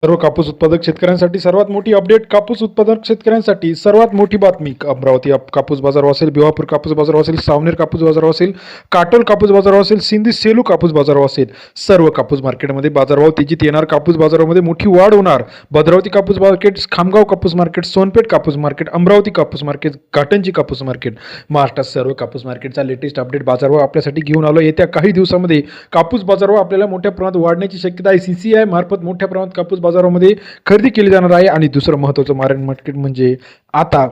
सर्व कापूस उत्पादक शेतकऱ्यांसाठी सर्वात मोठी अपडेट. कापूस उत्पादक शेतकऱ्यांसाठी सर्वात मोठी बातमी. अमरावती कापूस बाजार असेल, भिवापूर कापूस बाजार असेल, सावनेर कापूस बाजार असेल, काटोल कापूस बाजार असेल, सिंधी सेलू कापूस बाजार असेल, सर्व कापूस मार्केटमध्ये बाजारभाव तेजीत येणार. कापूस बाजारामध्ये मोठी वाढ होणार. भद्रावती कापूस मार्केट, खामगाव कापूस मार्केट, सोनपेठ कापूस मार्केट, अमरावती कापूस मार्केट, घाटंजी कापूस मार्केट, महाराष्ट्रात सर्व कापूस मार्केटचा लेटेस्ट अपडेट बाजारभाव आपल्यासाठी घेऊन आलो. येत्या काही दिवसामध्ये कापूस बाजारभाव आपल्याला मोठ्या प्रमाणात वाढण्याची शक्यता आहे. CCI मार्फत मोठ्या प्रमाणात कापूस बाजारामध्ये खरेदी केली जाणार आहे. आणि दुसरं महत्त्वाचं मार्केट म्हणजे आता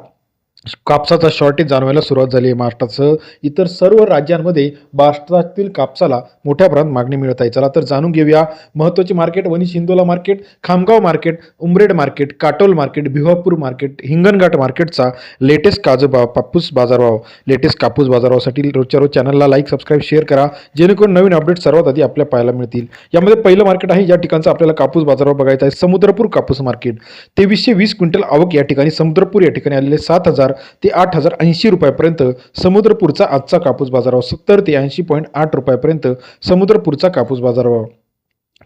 कापसाचा शॉर्टेज जाणवायला सुरुवात झाली आहे. महाराष्ट्रासह इतर सर्व राज्यांमध्ये महाराष्ट्रातील कापसाला मोठ्या प्रमाणात मागणी मिळत आहे. चला तर जाणून घेऊया महत्त्वाची market. Wani Shindola market, Khamgaon market, Umred market, Katol market, Bhiwapur market, Hinganghat मार्केटचा लेटेस्ट कापूस बाजारभाव. लेटेस्ट कापूस बाजारभावासाठी रोजच्या रोज चॅनलला लाईक, सबस्क्राईब, शेअर करा, जेणेकरून नवीन अपडेट सर्वात आधी आपल्याला पाहायला मिळतील. यामध्ये पहिलं मार्केट आहे, या ठिकाणचा आपल्याला कापूस बाजारभाव बघायचा आहे. समुद्रपूर कापूस मार्केट. 2320 क्विंटल आवक या ठिकाणी समुद्रपूर या ठिकाणी आलेले 7,000 ते 8,080 रुपयापर्यंत समुद्रपूरचा आजचा कापूस बाजारभाव. 70 ते 80.8 रुपयापर्यंत समुद्रपूरचा कापूस बाजारभाव.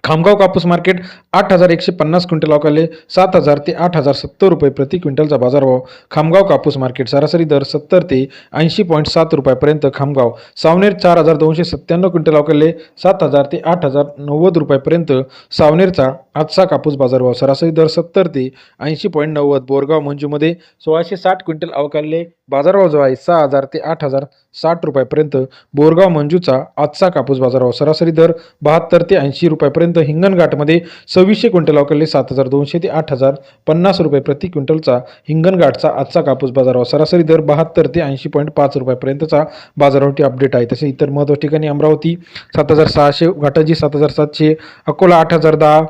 खामगाव कापूस मार्केट 8,150 क्विंटल अवकाले 7,000 ते 8,070 रुपये प्रति क्विंटलचा बाजारभाव. खामगाव कापूस मार्केट सरासरी दर 70 ते 80.7 रुपयापर्यंत खामगाव. सावनेर 4,297 क्विंटल अवकाले 7,000 ते 8,090 रुपयापर्यंत सावनेरचा आजचा कापूस बाजारभाव. सरासरी दर 70 ते 80.90. बोरगाव मंजूमध्ये 1,660 क्विंटल अवकाले बाजारभाव जो आहे 6,000 ते 8,060 रुपयापर्यंत बोरगाव मंजूचा आजचा कापूस बाजारभाव. सरासरी दर 72 ते 80 रुपयापर्यंत. हिंगणघाटमध्ये 2600 क्विंटल अवकाले 7,200 ते 8,050 रुपये प्रति क्विंटलचा हिंगणघाटचा आजचा कापूस बाजारभाव. सरासरी दर 72 ते 80.5 रुपयापर्यंतचा बाजारभावाची अपडेट आहे. तसे इतर महत्त्वाच्या ठिकाणी अमरावती 7,600, घाटंजी 7,700, अकोला 8,010,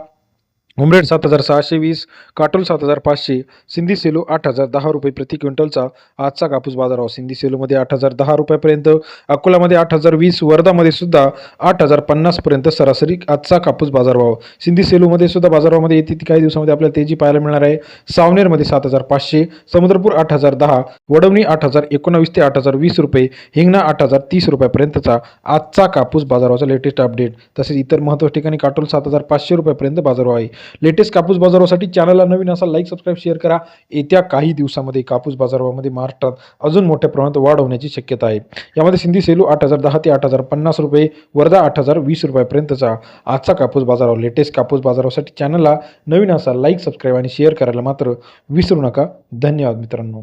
उमरेड 7,620, काटोल 7,500, सिंधी सेलू 8,010 रुपये प्रति क्विंटलचा आजचा कापूस बाजारभाव. सिंधी सेलूमध्ये 8,010 रुपयापर्यंत, अकोलामध्ये 8,020, वर्धामध्ये सुद्धा 8,050 पर्यंत सरासरी आजचा कापूस बाजारभाव. सिंधी सेलूमध्ये सुद्धा बाजारामध्ये येते काही दिवसामध्ये आपल्याला तेजी पाहायला मिळणार आहे. सावनेरमध्ये 7,500, समुद्रपूर 8,010, वडवणी 8,019 ते 8,020 रुपये, हिंगणा 8,030 रुपयापर्यंतचा आजचा कापूस बाजारभावाचा लेटेस्ट अपडेट. तसेच इतर महत्त्वाच्या ठिकाणी काटोल 7,500 रुपयापर्यंत बाजारभाव आहे. लेटेस्ट कापूस बाजारासाठी चॅनलला नवीन असाल लाईक, सबस्क्राईब, शेअर करा. येत्या काही दिवसामध्ये कापूस बाजारामध्ये महाराष्ट्रात अजून मोठ्या प्रमाणात वाढ होण्याची शक्यता आहे. यामध्ये सिंधी सेलू 8,010 ते 8,050 रुपये, वर्धा 8,020 रुपयापर्यंतचा आजचा कापूस बाजारावर. लेटेस्ट कापूस बाजारासाठी चॅनलला नवीन असाल लाईक, सबस्क्राईब आणि शेअर करायला मात्र विसरू नका. धन्यवाद मित्रांनो.